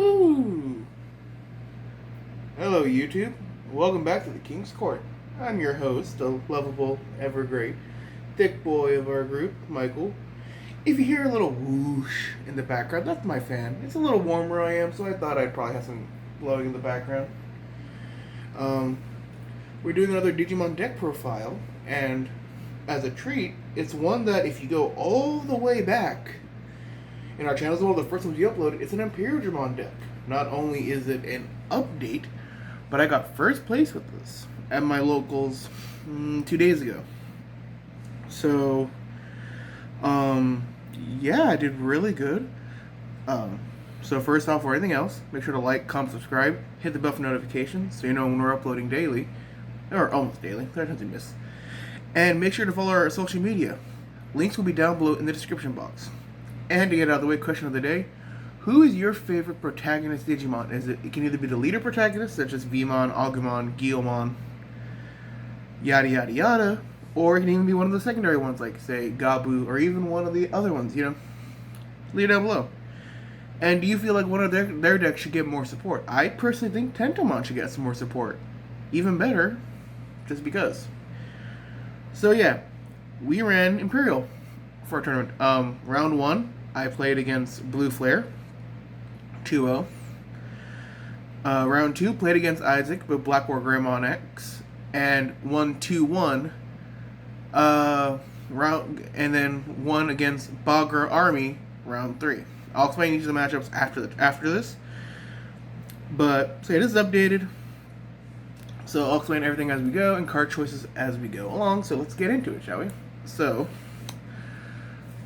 Hello! Hello, YouTube. Welcome back to the King's Court. I'm your host, the lovable, ever great, thick boy of our group, Michael. If you hear a little whoosh in the background, that's my fan. It's a little warm where I am, so I thought I'd probably have some blowing in the background. We're doing another Digimon deck profile, and as a treat, it's one that if you go all the way back in our channel, as well as the first ones you uploaded, it's an Imperialdramon deck. Not only is it an update, but I got first place with this at my locals 2 days ago. So, yeah, I did really good. So first off, for anything else, make sure to like, comment, subscribe, hit the bell for notifications so you know when we're uploading daily, or almost daily. There's nothing to miss. And make sure to follow our social media. Links will be down below in the description box. And to get out of the way, question of the day: who is your favorite protagonist Digimon? It can either be the leader protagonist, such as Vmon, Agumon, Guilmon, yada yada yada, or it can even be one of the secondary ones, like say Gabu, or even one of the other ones. Leave it down below. And do you feel like one of their decks should get more support? I personally think Tentomon should get some more support. Even better, just because. So yeah, we ran Imperial for a tournament. Round 1, I played against Blue Flare, 2-0. Round 2, played against Isaac, but Black War Greymon X, and won 2-1. And then won against Bagra Army, round 3. I'll explain each of the matchups after this. But so it is updated. So I'll explain everything as we go and card choices as we go along. So let's get into it, shall we? So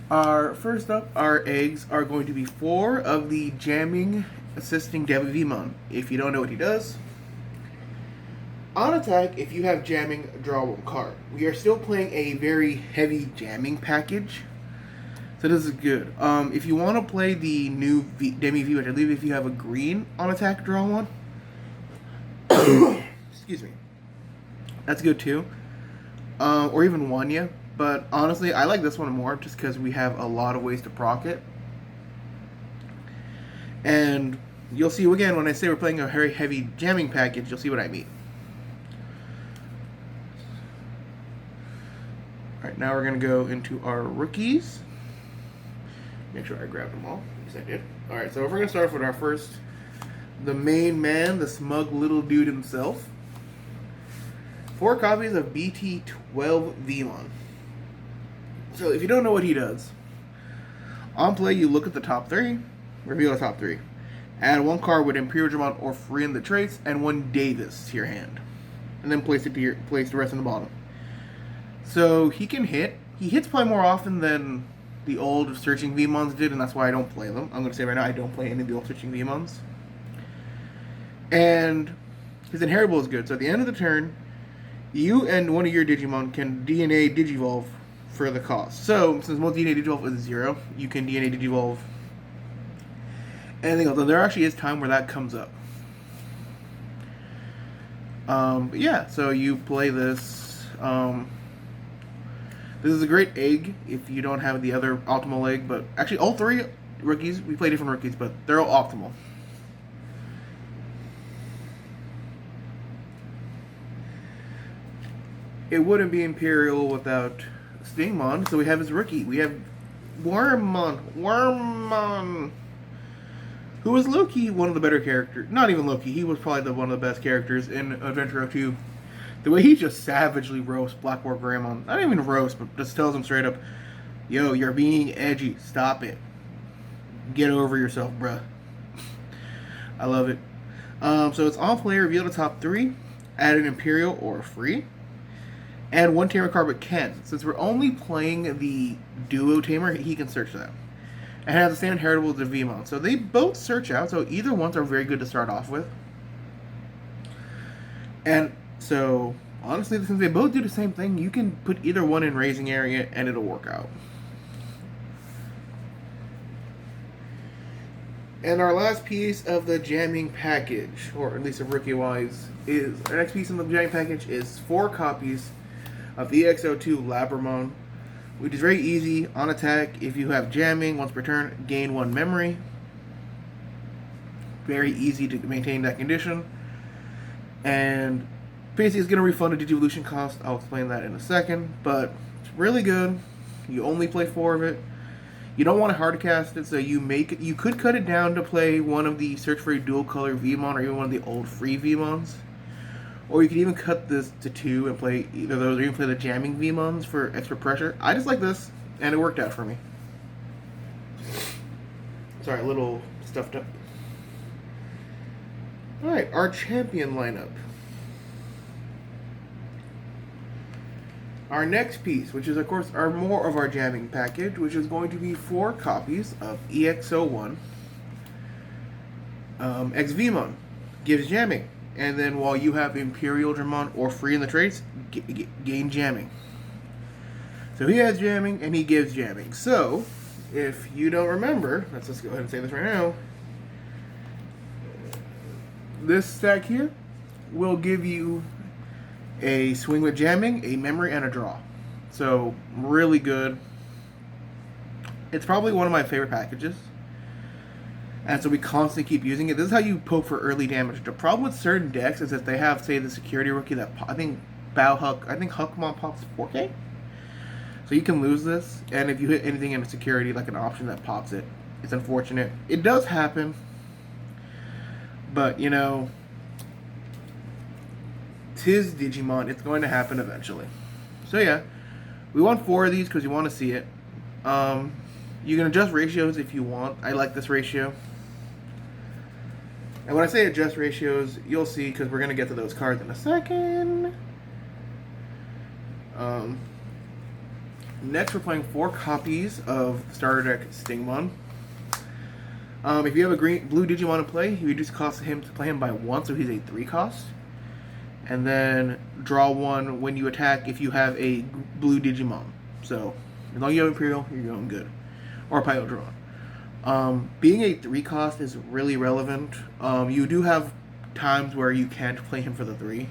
first up, our eggs are going to be 4 of the jamming assisting Digimon. If you don't know what he does, on attack, if you have jamming, draw 1 card. We are still playing a very heavy jamming package, so this is good. If you want to play the new Demi V, which I believe if you have a green on attack, draw 1. Excuse me. That's good too. Or even Wanya. But honestly, I like this one more just because we have a lot of ways to proc it. And you'll see again when I say we're playing a very heavy jamming package, you'll see what I mean. Alright, now we're going to go into our rookies. Make sure I grabbed them all. Yes, I did. Alright, so we're going to start off with our first, the main man, the smug little dude himself. 4 copies of BT-12 Vmon. So if you don't know what he does, on play you look at the top 3, reveal the top 3. Add 1 card with Imperialdramon or free in the traits, and 1 Davis to your hand. And then place the rest on the bottom. So he can hit. He hits probably more often than the old Searching Vmons did, and that's why I don't play them. I'm going to say right now, I don't play any of the old Searching Vmons. And his inheritable is good. So at the end of the turn, you and one of your Digimon can DNA Digivolve for the cost. So, since most DNA Digivolve is 0, you can DNA Digivolve anything else. So there actually is time where that comes up. But yeah, so you play this. This is a great egg if you don't have the other optimal egg, but actually all 3 rookies, we play different rookies, but they're all optimal. It wouldn't be Imperial without Stingmon, so we have his rookie. We have Wormmon, who was low-key one of the better characters. Not even low-key, he was probably one of the best characters in Adventure 2. The way he just savagely roasts Black War Greymon. Not even roast, but just tells him straight up, yo, you're being edgy. Stop it. Get over yourself, bruh. I love it. So it's on play, reveal the top 3, add an Imperial or free. And 1 tamer card with Ken. Since we're only playing the duo tamer, he can search that. And has the same inheritable as the Vmon. So they both search out, so either ones are very good to start off with. And so, honestly, since they both do the same thing, you can put either one in raising area and it'll work out. And our last piece of the jamming package, or at least of rookie-wise, is our next piece in the jamming package is 4 copies of the EXO2 Labramon, which is very easy. On attack, if you have jamming, once per turn, gain 1 memory. very easy to maintain that condition. And basically, it's going to refund a Digivolution cost. I'll explain that in a second. But it's really good. You only play 4 of it. You don't want to hard cast it, so you could cut it down to play one of the Search for a Dual Color Vmon or even one of the old free Vmons. Or you could even cut this to 2 and play either of those, or even play the jamming Vmons for extra pressure. I just like this, and it worked out for me. Sorry, a little stuffed up. Alright, our champion lineup. Our next piece, which is of course more of our jamming package, which is going to be 4 copies of EX01 XVmon. Gives jamming. And then while you have Imperialdramon or free in the traits, gain jamming. So he has jamming and he gives jamming. So, if you don't remember, let's just go ahead and say this right now. This stack here will give you a swing with jamming, a memory, and a draw. So, really good. It's probably one of my favorite packages. And so we constantly keep using it. This is how you poke for early damage. The problem with certain decks is that they have, say, the security rookie that I think Huckmon pops 4K. So you can lose this, and if you hit anything in a security, like an option that pops it, it's unfortunate. It does happen, but you know, 'tis Digimon. It's going to happen eventually. So yeah, we want 4 of these because you want to see it. You can adjust ratios if you want. I like this ratio. And when I say adjust ratios, you'll see, because we're going to get to those cards in a second. Next, we're playing 4 copies of Starter Deck Stingmon. If you have a blue Digimon in play, you reduce the cost of him to play him by 1, so he's a 3 cost. And then draw 1 when you attack if you have a blue Digimon. So, as long as you have Imperial, you're going good. Or Imperialdramon. Being a 3 cost is really relevant. You do have times where you can't play him for the 3.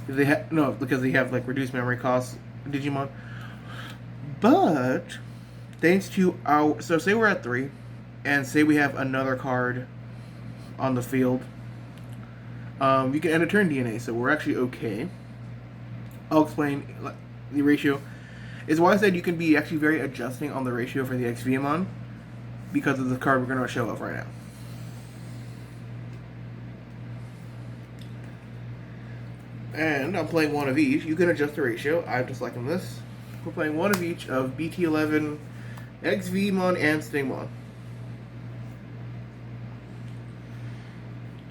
Because they have like reduced memory costs Digimon. But thanks to so say we're at 3, and say we have another card on the field. You can end a turn DNA, so we're actually okay. I'll explain the ratio. Is why I said you can be actually very adjusting on the ratio for the XVmon because of the card we're going to show off right now. And I'm playing 1 of each. You can adjust the ratio. I'm just liking this. We're playing 1 of each of BT11, XVmon, and Stingmon.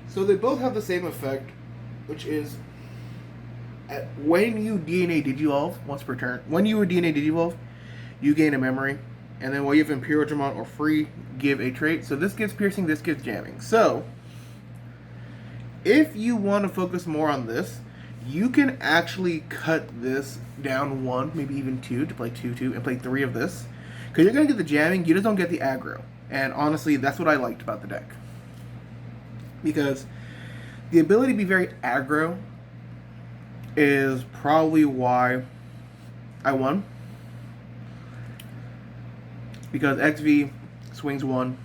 So they both have the same effect, which is when you DNA Digivolve once per turn. When you DNA Digivolve, you gain a memory, and then while you have Imperialdramon or free, give a trait. So this gives piercing, this gives jamming. So if you want to focus more on this, you can actually cut this down 1, maybe even 2, to play 2/2 and play 3 of this, because you're gonna get the jamming. You just don't get the aggro. And honestly, that's what I liked about the deck, because the ability to be very aggro is probably why I won. Because XV swings 1,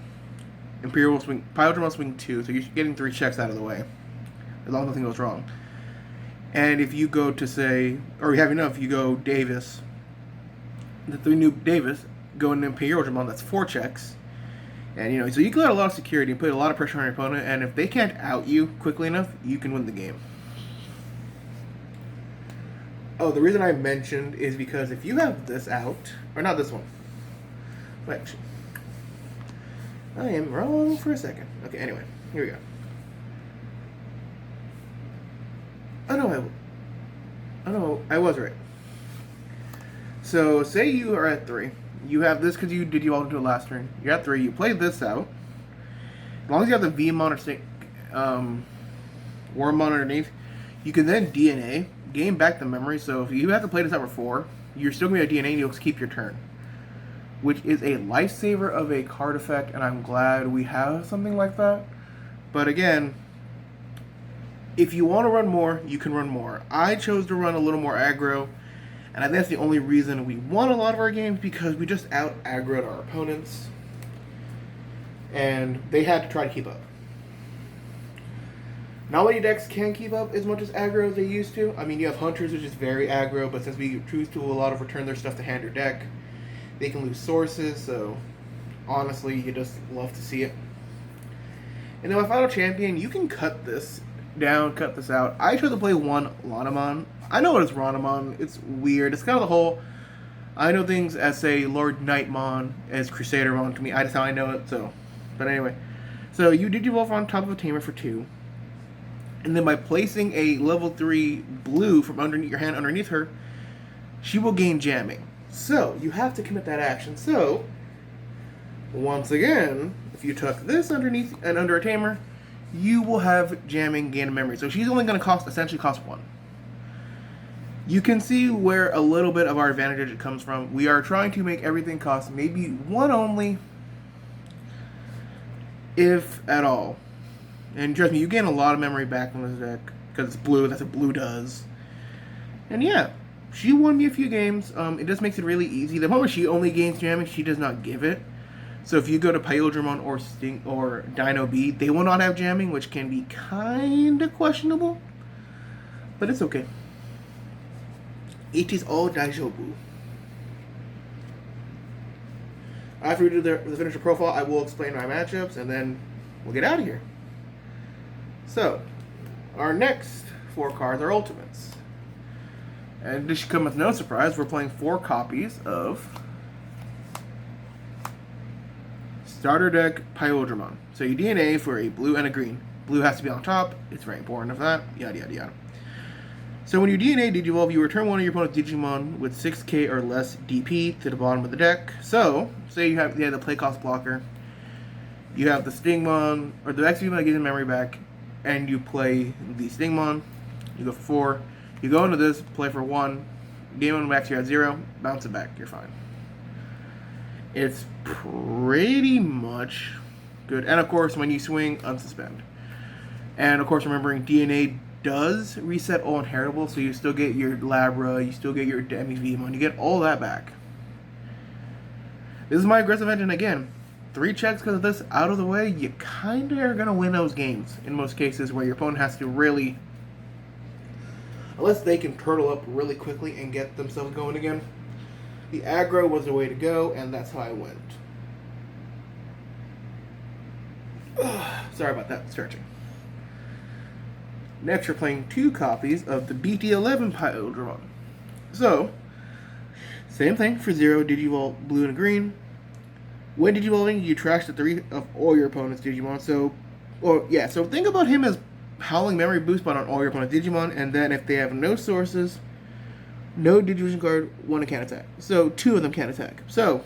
Imperialdramon swing 2, so you're getting 3 checks out of the way, as long as nothing goes wrong. And if you go to say, or you have enough, you go Davis, the 3 new Davis, go into Imperialdramon, that's 4 checks. And you know, so you can let a lot of security and put a lot of pressure on your opponent, and if they can't out you quickly enough, you can win the game. Oh, the reason I mentioned is because if you have this out, or not this one. Wait, actually, I am wrong for a second. Okay, anyway, here we go. I was right. So, say you are at 3. You have this because you did evolve into a last turn. You're at 3. You play this out. As long as you have the Vmon or Wormmon underneath, you can then DNA, gain back the memory. So if you have to play this out for 4, you're still going to be a DNA and you'll keep your turn, which is a lifesaver of a card effect, and I'm glad we have something like that. But again, if you want to run more, you can run more. I chose to run a little more aggro, and I think that's the only reason we won a lot of our games, because we just out-aggroed our opponents, and they had to try to keep up. Not many decks can keep up as much as aggro as they used to. I mean, you have Hunters, which is very aggro, but since we choose to a lot of return their stuff to hand or deck, they can lose sources, so honestly, you just love to see it. And then my final champion, you can cut this down, cut this out. I chose to play one Lanamon. I know it is Ranamon. It's weird. It's kind of the whole... I know things as, say, Lord Nightmon as Crusadermon to me. That's how I know it, so... But anyway. So, you Digivolve on top of a Tamer for 2. And then by placing a level 3 blue from underneath your hand underneath her, she will gain jamming. So, you have to commit that action. So, once again, if you tuck this underneath and under a Tamer, you will have jamming, gain memory. So she's only going to essentially cost 1. You can see where a little bit of our advantage comes from. We are trying to make everything cost maybe 1 only, if at all. And trust me, you gain a lot of memory back from this deck, because it's blue, that's what blue does. And yeah, she won me a few games. It just makes it really easy. The moment she only gains jamming, she does not give it. So if you go to Imperialdramon or Sting or Dino B, they will not have jamming, which can be kind of questionable. But it's okay. It is all daijoubu. After we do the finisher profile, I will explain my matchups, and then we'll get out of here. So, our next 4 cards are Ultimates. And this should come as no surprise, we're playing 4 copies of Starter Deck Imperialdramon. So you DNA for a blue and a green. Blue has to be on top. It's very important of that. Yada yada yada. So when you DNA Digivolve, you return one of your opponent's Digimon with 6k or less DP to the bottom of the deck. So, say you have the play cost blocker. You have the Stingmon, or the XP that gives you memory back, and you play the Stingmon. You go for 4. You go into this, play for 1. Game 1 max, you're at 0. Bounce it back. You're fine. It's pretty much good. And of course, when you swing, unsuspend. And of course, remembering DNA does reset all inheritable, so you still get your Labra, you still get your Demi-Vmon, you get all that back. This is my aggressive engine again. 3 checks because of this out of the way, you kind of are going to win those games in most cases where your opponent has to really... Unless they can turtle up really quickly and get themselves going again. The aggro was the way to go, and that's how I went. Sorry about that, stretching. Next, we're playing 2 copies of the BT11 Imperialdramon. So, same thing for 0, Digivolve blue and green. When Digivolving, you trash the 3 of all your opponent's Digimon. So think about him as Howling Memory Boost on all your opponent's Digimon, and then if they have no sources, no Digivision card, 1 can attack. So 2 of them can attack. So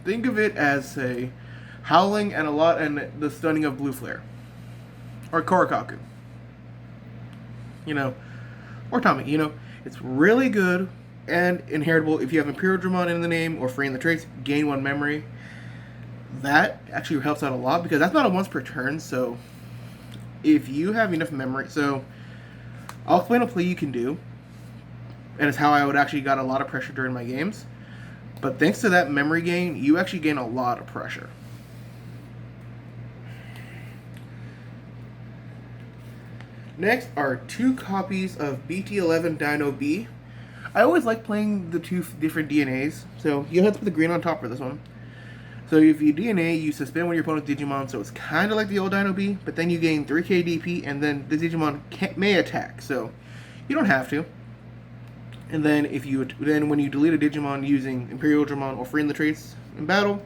think of it as a Howling and the stunning of Blue Flare. Or Korikaku. Or Tommy, it's really good and inheritable. If you have Imperialdramon in the name or free in the traits, gain 1 memory. That actually helps out a lot because that's not a once per turn, so if you have enough memory, so I'll explain a play you can do, and it's how I would actually got a lot of pressure during my games. But thanks to that memory gain, you actually gain a lot of pressure. Next are 2 copies of BT11 Dino B. I always like playing the 2 different DNAs, so you have to put the green on top for this one. So if you DNA, you suspend one of your opponent's Digimon, so it's kind of like the old Dino B, but then you gain 3k DP, and then the Digimon may attack, so you don't have to. And then when you delete a Digimon using Imperialdramon or free in the traits in battle,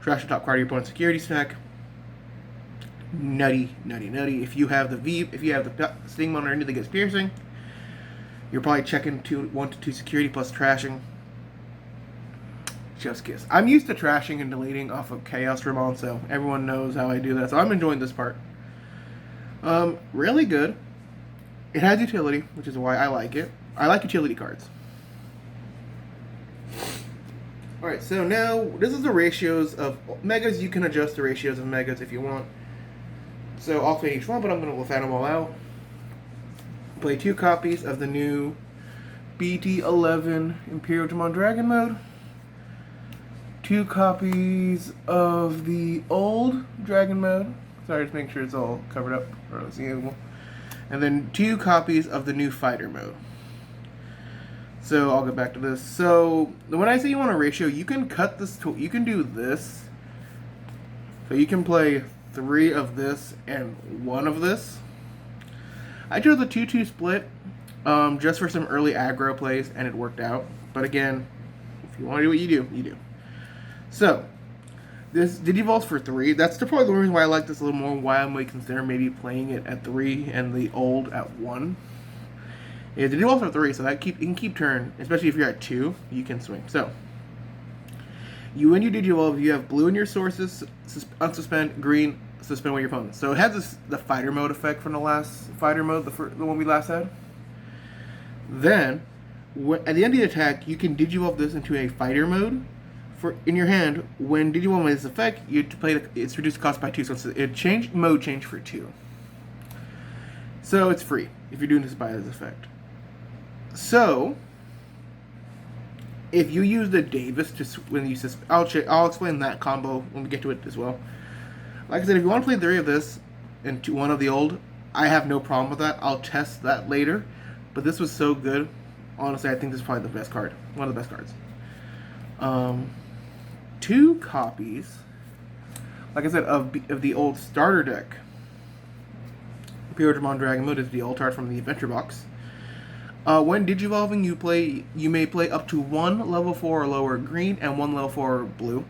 trash the top card of your opponent's security stack. Nutty. If you have the Stingmon underneath that gets piercing, you're probably checking 1 to 2 security plus trashing. Just kiss. I'm used to trashing and deleting off of Chaos Ramon, so everyone knows how I do that. So I'm enjoying this part. Really good. It has utility, which is why I like it. I like utility cards. Alright, so now this is the ratios of megas. You can adjust the ratios of megas if you want. So I'll play each one, but I'm going to let them all out. Play 2 copies of the new BT11 Imperialdramon Dragon Mode. 2 copies of the old Dragon Mode. Sorry, just make sure it's all covered up or seeable. and then 2 copies of the new fighter mode. So I'll get back to this. So when I say you want a ratio, you can cut this to, you can do this. So you can play 3 of this and 1 of this. I chose the 2-2 split just for some early aggro plays, and it worked out. But again, if you want to do what you do, you do. So this Digivolves for 3. That's probably the reason why I like this a little more. Why I might consider maybe playing it at 3 and the old at 1. Yeah, Digivolves for 3, so that you can keep turn, especially if you're at 2, you can swing. So when you Digivolve, you have blue in your sources, unsuspend, green, suspend with your opponent. So it has the fighter mode effect from the last fighter mode, the one we last had. Then at the end of the attack, you can Digivolve this into a fighter mode. In your hand, when Digivolve with this effect, you play it's reduced cost by 2, so it's mode change for 2. So it's free if you're doing this by this effect. So if you use the Davis I'll explain that combo when we get to it as well. Like I said, if you want to play 3 of this and 1 of the old, I have no problem with that. I'll test that later. But this was so good. Honestly, I think this is probably the best card. One of the best cards. 2 copies, like I said, of the old starter deck. Imperialdramon Dragon Mode is the old card from the Adventure Box. When Digivolving, you may play up to 1 level 4 or lower green and 1 level 4 blue.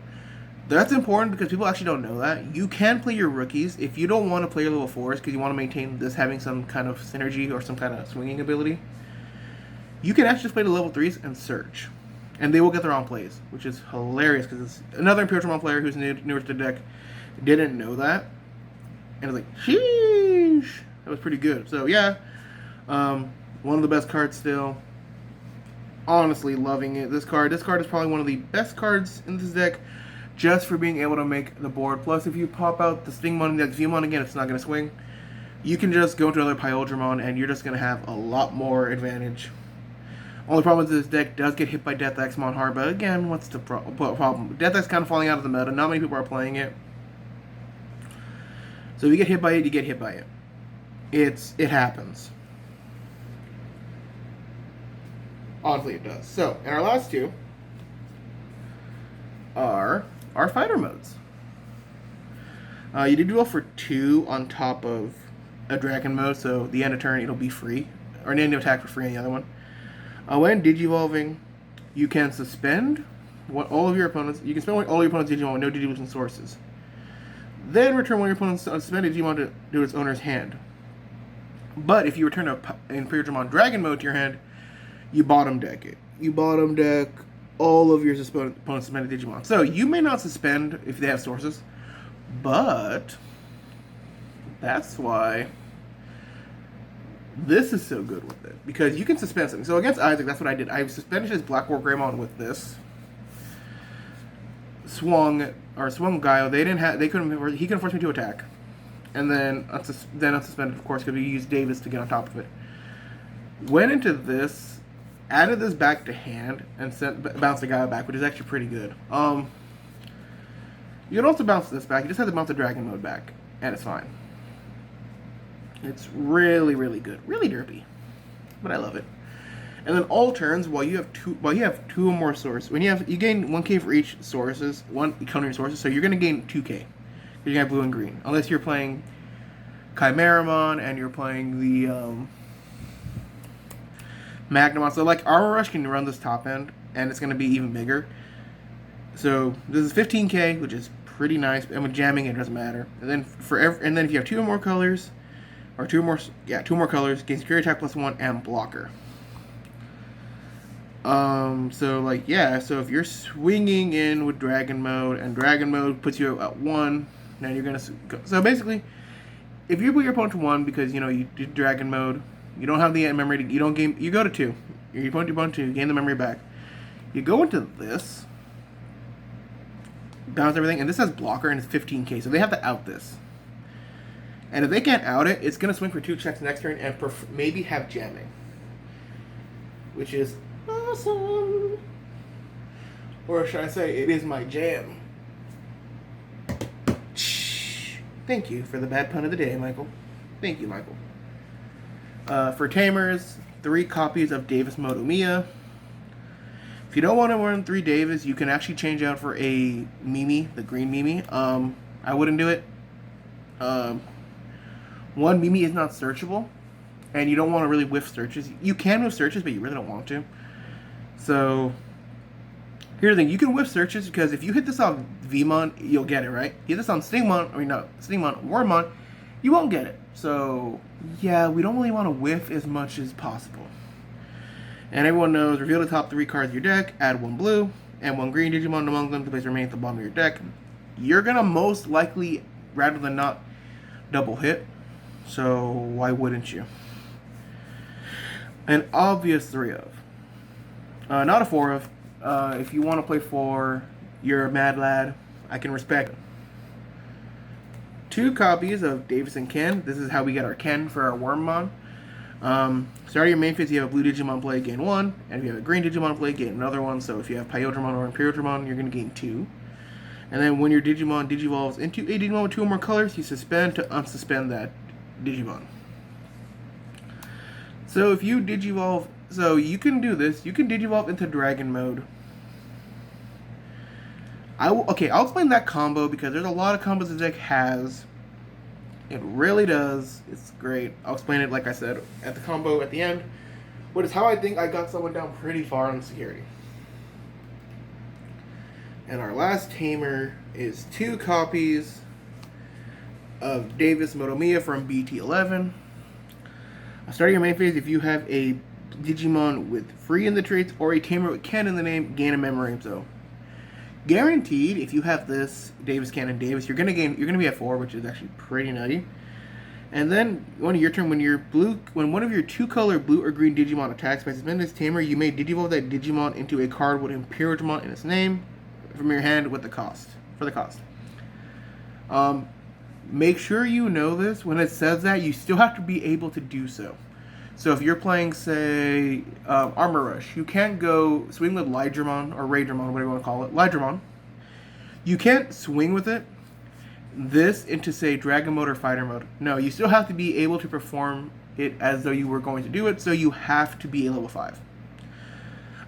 That's important because people actually don't know that. You can play your rookies if you don't want to play your level 4s because you want to maintain this having some kind of synergy or some kind of swinging ability. You can actually just play the level 3s and search. And they will get their own plays, which is hilarious because another Imperialdramon player who's newer to the deck didn't know that. And it's like, sheesh! That was pretty good. So, yeah. One of the best cards still. Honestly, loving it. This card is probably one of the best cards in this deck just for being able to make the board. Plus, if you pop out the Stingmon and the Xviewmon again, it's not going to swing. You can just go into another Imperialdramon and you're just going to have a lot more advantage. Only problem is this deck does get hit by Death Exmon hard, but again, what's the problem? Death X kind of falling out of the meta. Not many people are playing it. So if you get hit by it, you get hit by it. It happens. Honestly, it does. So, and our last 2 are our fighter modes. You did duel for 2 on top of a dragon mode, so the end of turn it'll be free, or an end of attack for free on the other one. When Digivolving, you can suspend all of your opponents. You can spend all your opponents' Digimon with no Digivolution sources. Then return one of your opponent's suspended Digimon to its owner's hand. But if you return an Imperialdramon Dragon mode to your hand, you bottom deck it. You bottom deck all of your opponent's suspended Digimon. So you may not suspend if they have sources, but that's why this is so good with it, because you can suspend something. So against Isaac, that's what I did. I suspended his Black War Greymon with this. Swung Gaio. He couldn't force me to attack. And then unsuspended, of course, because we used Davis to get on top of it. Went into this, added this back to hand, and bounced the Gaio back, which is actually pretty good. You can also bounce this back. You just have to bounce the Dragon mode back, and it's fine. It's really, really good. Really derpy. But I love it. And then all turns, while you have 2 or more sources, you gain 1k for each sources, one countering sources, so you're gonna gain 2k. You have blue and green. Unless you're playing Chimeramon and you're playing the Magnamon. So like Armor Rush can run this top end and it's gonna be even bigger. So this is 15k, which is pretty nice, and with jamming it doesn't matter. And then if you have 2 or more colors, or 2 more colors, gain security attack +1 and blocker. So like, yeah, so if you're swinging in with Dragon Mode, and Dragon Mode puts you at 1, then you're gonna so basically, if you put your opponent to 1 because you did Dragon Mode, you don't have the memory, you go to 2. You put your opponent to 2, gain the memory back. You go into this, bounce everything, and this has blocker and it's 15k, so they have to out this. And if they can't out it, it's going to swing for 2 checks next turn and maybe have jamming. Which is awesome. Or should I say, it is my jam. Thank you for the bad pun of the day, Michael. Thank you, Michael. For Tamers, 3 copies of Davis Motomiya. If you don't want to run 3 Davis, you can actually change out for a Mimi, the green Mimi. I wouldn't do it. One, Mimi is not searchable, and you don't want to really whiff searches. You can whiff searches, but you really don't want to. So, here's the thing. You can whiff searches, because if you hit this on Vmon, you'll get it, right? Hit this on Stingmon, Wormmon, you won't get it. So, yeah, we don't really want to whiff as much as possible. And everyone knows, reveal the top 3 cards of your deck, add 1 blue, and 1 green Digimon among them to place remain at the bottom of your deck. You're going to most likely, rather than not, double hit. So, why wouldn't you? An obvious 3 of. Not a 4 of. If you want to play 4, you're a mad lad. I can respect it. 2 copies of Davis and Ken. This is how we get our Ken for our Wormmon. Start your main phase, if you have a blue Digimon play, gain 1. And if you have a green Digimon play, gain another 1. So if you have Imperialdramon or Imperialdramon, you're going to gain 2. And then when your Digimon digivolves into a Digimon with 2 or more colors, you suspend to unsuspend that Digimon. So if you digivolve, so you can do this. You can digivolve into Dragon mode. I'll explain that combo because there's a lot of combos the deck has. It really does. It's great. I'll explain it, like I said, at the combo at the end. But it's how I think I got someone down pretty far on security. And our last tamer is 2 copies of Davis Motomiya from BT11. Starting your main phase, if you have a Digimon with free in the traits or a tamer with Ken in the name, gain a memory. So guaranteed, if you have this Davis, Ken, and Davis, you're gonna be at 4, which is actually pretty nutty. And then on your turn, when one of your 2-color blue or green Digimon attacks by suspending this tamer, you may digivolve that Digimon into a card with Imperialdramon in its name from your hand with the cost. Make sure you know this. When it says that, you still have to be able to do so. So if you're playing, say, Armor Rush, you can't go swing with Lydramon or Raydramon, whatever you want to call it. Lydramon. You can't swing with it this into, say, Dragon mode or Fighter mode. No, you still have to be able to perform it as though you were going to do it, so you have to be a level 5.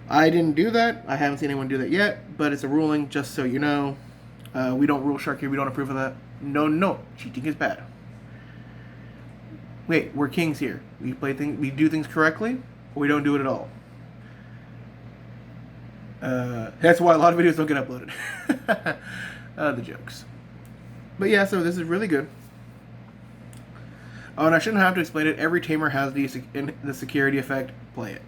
I didn't do that. I haven't seen anyone do that yet, but it's a ruling, just so you know. We don't rule Shark here. We don't approve of that. No. Cheating is bad. Wait, we're kings here. We do things correctly, or we don't do it at all. That's why a lot of videos don't get uploaded. The jokes. But yeah, so this is really good. Oh, and I shouldn't have to explain it. Every tamer has the security effect. Play it.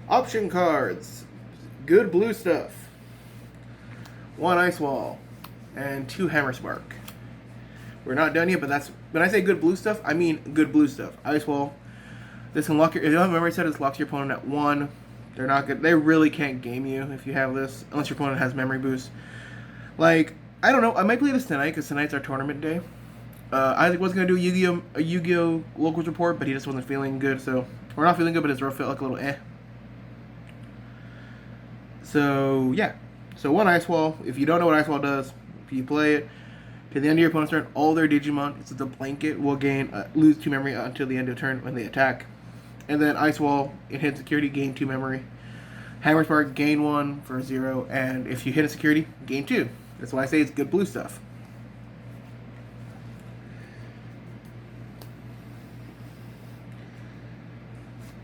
Option cards. Good blue stuff. 1 Ice Wall. And 2 Hammer Spark. We're not done yet, but that's... When I say good blue stuff, I mean good blue stuff. Ice Wall. This can lock your... If you don't have a memory set, this locks your opponent at 1. They're not good. They really can't game you if you have this. Unless your opponent has memory boost. Like, I don't know. I might play this tonight, because tonight's our tournament day. Isaac was going to do a Yu-Gi-Oh! Locals report, but he just wasn't feeling good, so... We're not feeling good, but his row felt like a little eh. So, yeah. So 1 Ice Wall. If you don't know what Ice Wall does, if you play it, to the end of your opponent's turn, all their Digimon, it's the blanket, will lose 2 memory until the end of the turn when they attack. And then Ice Wall, it hits security, gain 2 memory. Hammer Spark, gain 1 for 0. And if you hit a security, gain 2. That's why I say it's good blue stuff.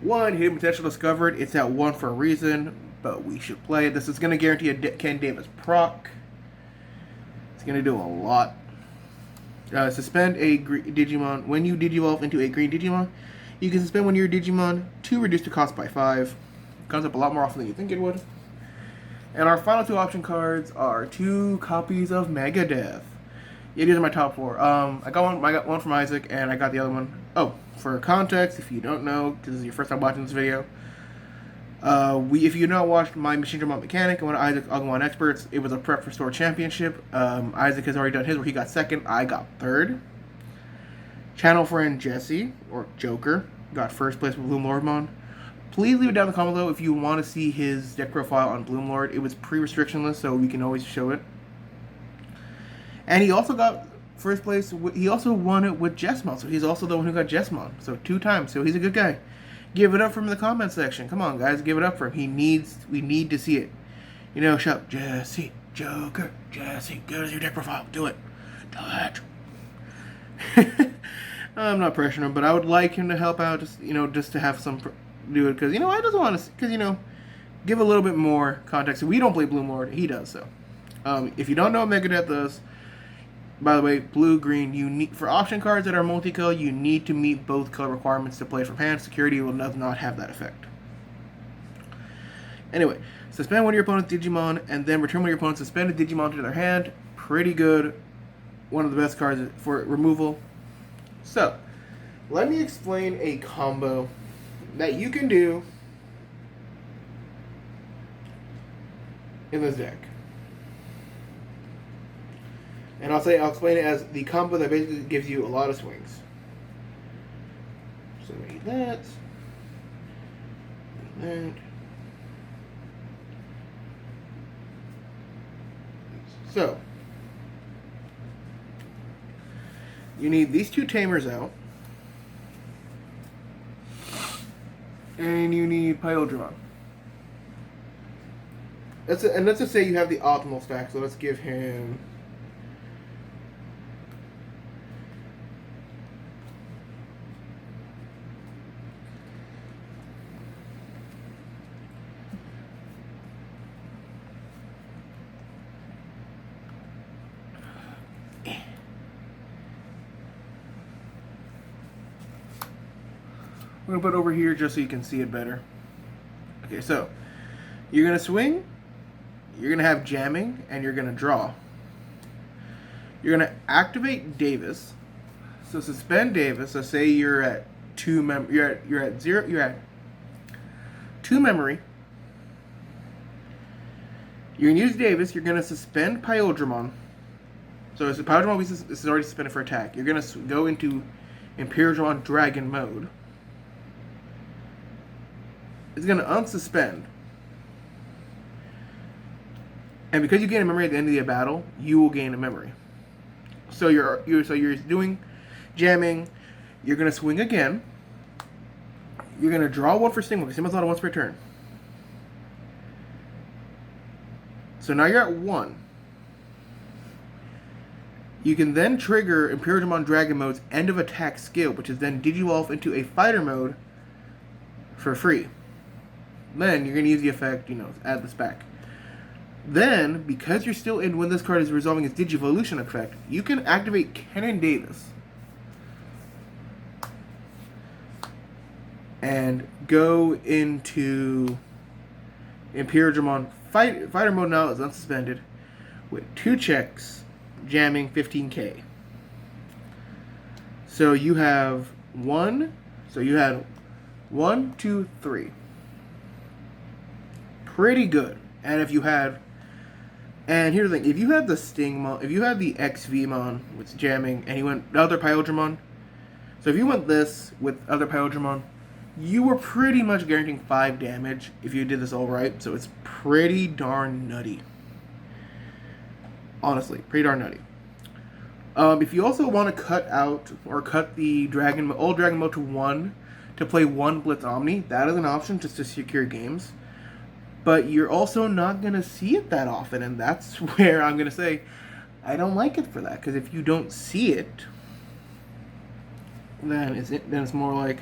One, hidden potential discovered. It's at 1 for a reason, but we should play it. This is going to guarantee a Ken Davis proc. It's going to do a lot. Suspend a Digimon. When you digivolve into a green Digimon, you can suspend one of your Digimon to reduce the cost by 5. Comes up a lot more often than you think it would. And our final 2 option cards are 2 copies of Megadeth. Yeah, these are my top 4. I got one from Isaac, and I got the other one. Oh, for context, if you don't know, because this is your first time watching this video, if you not watched my Machinedramon Mechanic, one of Isaac's Agumon experts, it was a prep for store championship. Isaac has already done his, where he got 2nd. I got 3rd. Channel friend Jesse, or Joker, got 1st place with Bloomlordmon. Please leave it down in the comment below if you want to see his deck profile on Bloomlord. It was pre-restrictionless, so we can always show it. And he also got first place. He also won it with Jesmon, so he's also the one who got Jesmon. So 2 times. So he's a good guy. Give it up for him in the comment section. Come on, guys, give it up for him. We need to see it. You know, shout Jesse, Joker, Jesse. Go to your deck profile. Do it. Do it. I'm not pressuring him, but I would like him to help out. Just to have some do it because I just want to give a little bit more context. We don't play Blue Lord. He does so. If you don't know what Megadeth does, by the way, blue, green, for option cards that are multicolor, you need to meet both color requirements to play from hand. Security does not have that effect. Anyway, suspend one of your opponent's Digimon, and then return one of your opponent's suspended Digimon to their hand. Pretty good. One of the best cards for removal. So, let me explain a combo that you can do in this deck. And I'll explain it as the combo that basically gives you a lot of swings. So we need that. And so you need these 2 tamers out. And you need Imperialdramon. And let's just say you have the optimal stack, so let's give him I'm going to put it over here just so you can see it better. Okay, so you're going to swing, you're going to have jamming, and you're going to draw. You're going to activate Davis. So suspend Davis. So say you're at 2 you're at 2 memory. You're going to use Davis. You're going to suspend Imperialdramon. So Imperialdramon is already suspended for attack. You're going to go into Imperialdramon Dragon mode. It's going to unsuspend. And because you gain a memory at the end of the battle, you will gain a memory. So you're doing jamming. You're going to swing again. You're going to draw 1 for Stigma, because Stigma's not a once per turn. So now you're at 1. You can then trigger Imperialdramon Dragon Mode's end of attack skill, which is then Digivolve into a fighter mode for free. Then you're going to use the effect, add this back. Then, because you're still in when this card is resolving its Digivolution effect, you can activate Kennen Davis and go into Imperialdramon fighter mode. Now is unsuspended with 2 checks, jamming 15k. So you have 1. So you had 1, 2, 3. Pretty good. And if you had, and here's the thing, if you had the Stingmon, if you had the XVmon with jamming, and you went the other Imperialdramon, so if you went this with other Imperialdramon, you were pretty much guaranteeing 5 damage if you did this all right. So it's pretty darn nutty. Honestly, pretty darn nutty. If you also want to cut the old Dragon mode to 1 to play 1 Blitz Omni, that is an option just to secure games. But you're also not going to see it that often, and that's where I'm going to say I don't like it for that. Because if you don't see it, then it's more like,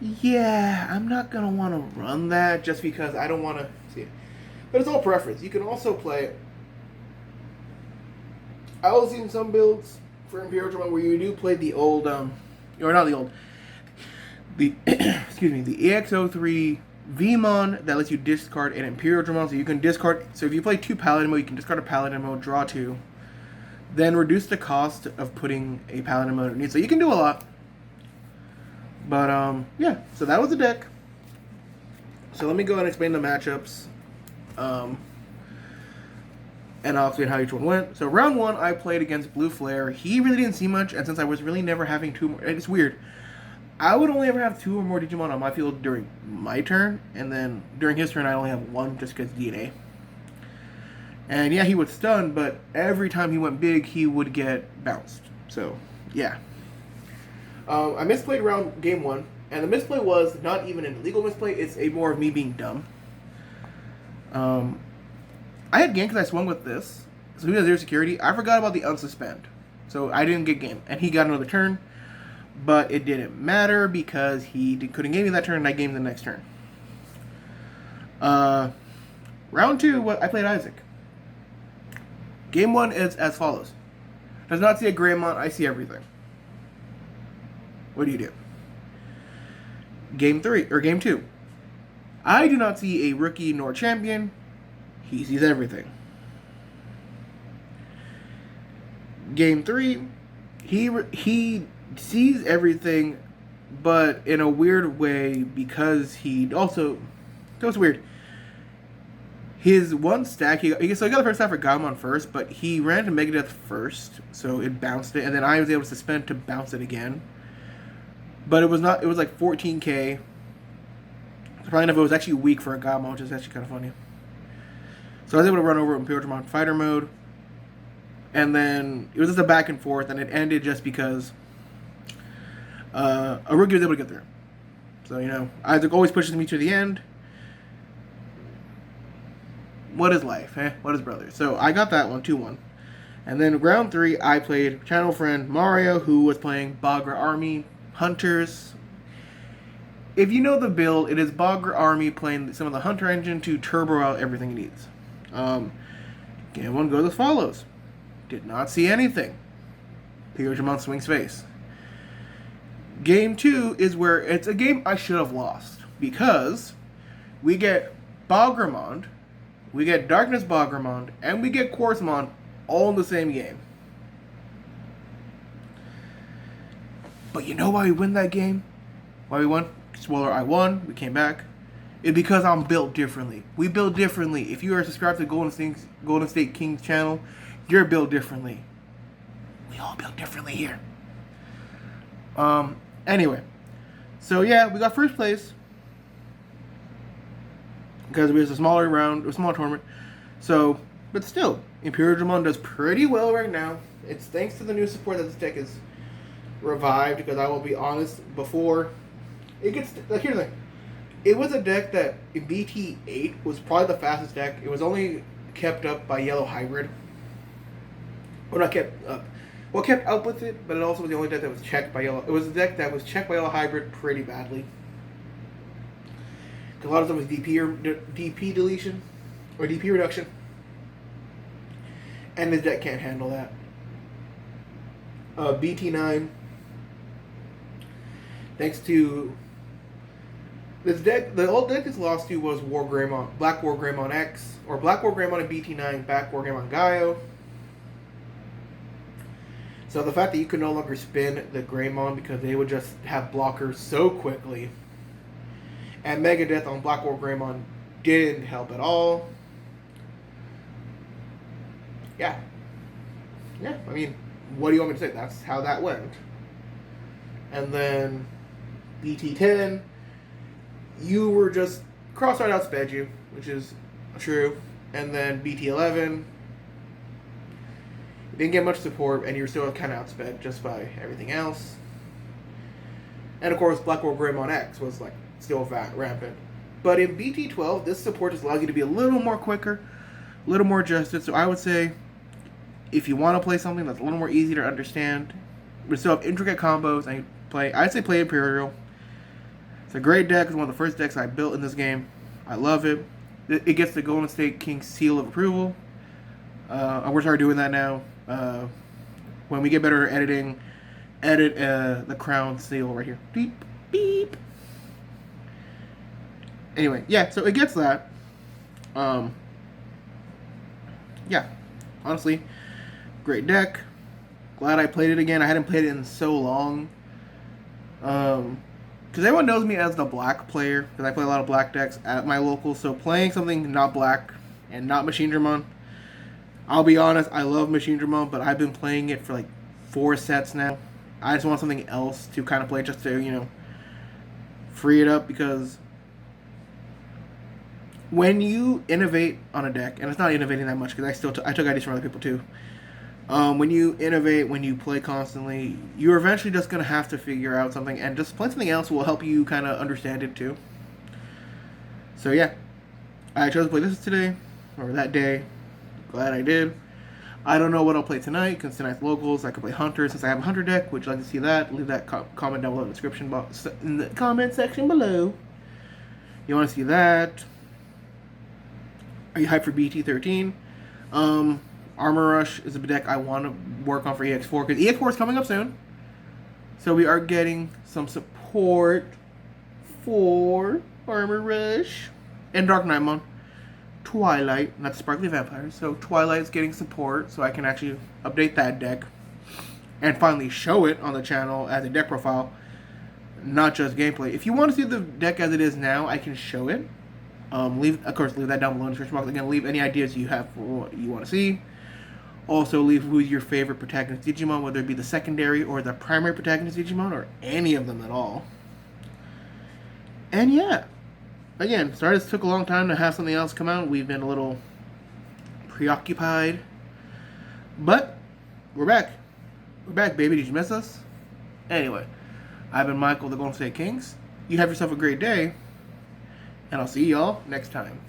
yeah, I'm not going to want to run that just because I don't want to see it. But it's all preference. You can also play it. I was seeing some builds for Imperialdramon where you do play the old, or not the old, the excuse me, the EX03 Vmon that lets you discard an Imperialdramon. So you can discard. So if you play 2 Paladin mode, you can discard a Paladin mode, draw 2, then reduce the cost of putting a Paladin mode underneath. So you can do a lot. But yeah. So that was the deck. So let me go ahead and explain the matchups. And I'll explain how each one went. So round 1, I played against Blue Flare. He really didn't see much, and since I was really never having 2 more, it's weird. I would only ever have 2 or more Digimon on my field during my turn, and then during his turn I only have 1 just because DNA. And yeah, he would stun, but every time he went big, he would get bounced. So, yeah. I misplayed around game 1, and the misplay was not even an illegal misplay, it's a more of me being dumb. I had game because I swung with this, so he has 0 security. I forgot about the unsuspend, so I didn't get game, and he got another turn, but it didn't matter because he couldn't game me that turn, and I gamed the next turn. Round 2, I played Isaac. Game 1 is as follows. Does not see a Greymon, I see everything. What do you do? Game 2. I do not see a rookie nor champion. He sees everything. Game 3, he sees everything, but in a weird way because he also... That was weird. His one stack, so he got the first stack for Gaimon first, but he ran to Megadeth first, so it bounced it, and then I was able to suspend to bounce it again. But it was like 14k. Probably enough, it was actually weak for a Gaimon, which is actually kind of funny. So I was able to run over Imperialdramon fighter mode, and then it was just a back and forth, and it ended just because a rookie was able to get there. So, Isaac always pushes me to the end. What is life, eh? What is brother? So I got that one, 2-1. And then round 3, I played channel friend Mario, who was playing Bagra Army Hunters. If you know the build, it is Bagra Army playing some of the Hunter engine to turbo out everything it needs. Game 1 goes as follows. Did not see anything. Digimon swings face. Game 2 is where it's a game I should have lost, because we get Bagramon, we get Darkness Bagramon, and we get Quartzmon all in the same game. But you know why we win that game? Why we won? Spoiler, I won. We came back. It's because I'm built differently. We build differently. If you are subscribed to Golden State Kings channel, you're built differently. We all build differently here. Anyway. So yeah, we got first place. Because it was a smaller round, a small tournament. So, but still, Imperialdramon does pretty well right now. It's thanks to the new support that this deck is revived, because I will be honest, before it gets... Here's the thing. It was a deck that in BT8 was probably the fastest deck. It was only kept up by Yellow Hybrid. Well, not kept up. Well, kept up with it, but it also was the only deck that was checked by Yellow... It was a deck that was checked by Yellow Hybrid pretty badly. A lot of them was DP deletion, or DP reduction. And this deck can't handle that. BT9, thanks to this deck, the old deck it's lost to was Black War Greymon X, or Black War Greymon and BT9, Black War Greymon Gaio. So the fact that you could no longer spin the Greymon because they would just have blockers so quickly, and Megadeth on Black War Greymon didn't help at all. Yeah, I mean, what do you want me to say? That's how that went. And then BT10, you were just Crossride outsped you, which is true. And then BT11, you didn't get much support, and you were still kind of outsped just by everything else. And of course, Black War Greymon X was like still rampant. But in BT12, this support just allows you to be a little more quicker, a little more adjusted. So I would say, if you want to play something that's a little more easy to understand, but still have intricate combos, and I'd say play Imperial. It's a great deck. It's one of the first decks I built in this game. I love it. It gets the Golden State Kings seal of approval. We're starting doing that now. When we get better at editing, edit the crown seal right here. Beep, beep. Anyway, yeah, so it gets that. Yeah, honestly, great deck. Glad I played it again. I hadn't played it in so long. Because everyone knows me as the black player, because I play a lot of black decks at my local. So playing something not black and not Machinedramon, I'll be honest, I love Machinedramon, but I've been playing it for like 4 sets now. I just want something else to kind of play, just to, free it up, because when you innovate on a deck, and it's not innovating that much because I took ideas from other people too. When you innovate, when you play constantly, you're eventually just gonna have to figure out something, and just playing something else will help you kind of understand it too. So yeah, I chose to play this today, or that day. Glad I did. I don't know what I'll play tonight, because tonight's locals. I could play Hunter since I have a Hunter deck. Would you like to see that? Leave that comment down below in the description box, in the comment section below. You want to see that? Are you hyped for BT13? Armor Rush is a deck I want to work on for EX4, because EX4 is coming up soon. So we are getting some support for Armor Rush. And Darknightmon. Twilight, not Sparkly Vampires. So Twilight is getting support, so I can actually update that deck. And finally show it on the channel as a deck profile, not just gameplay. If you want to see the deck as it is now, I can show it. Leave that down below in the description box. Again, leave any ideas you have for what you want to see. Also, leave who's your favorite protagonist Digimon, whether it be the secondary or the primary protagonist Digimon, or any of them at all. And yeah, again, sorry this took a long time to have something else come out. We've been a little preoccupied. But, we're back. We're back, baby. Did you miss us? Anyway, I've been Michael, the Golden State Kings. You have yourself a great day, and I'll see y'all next time.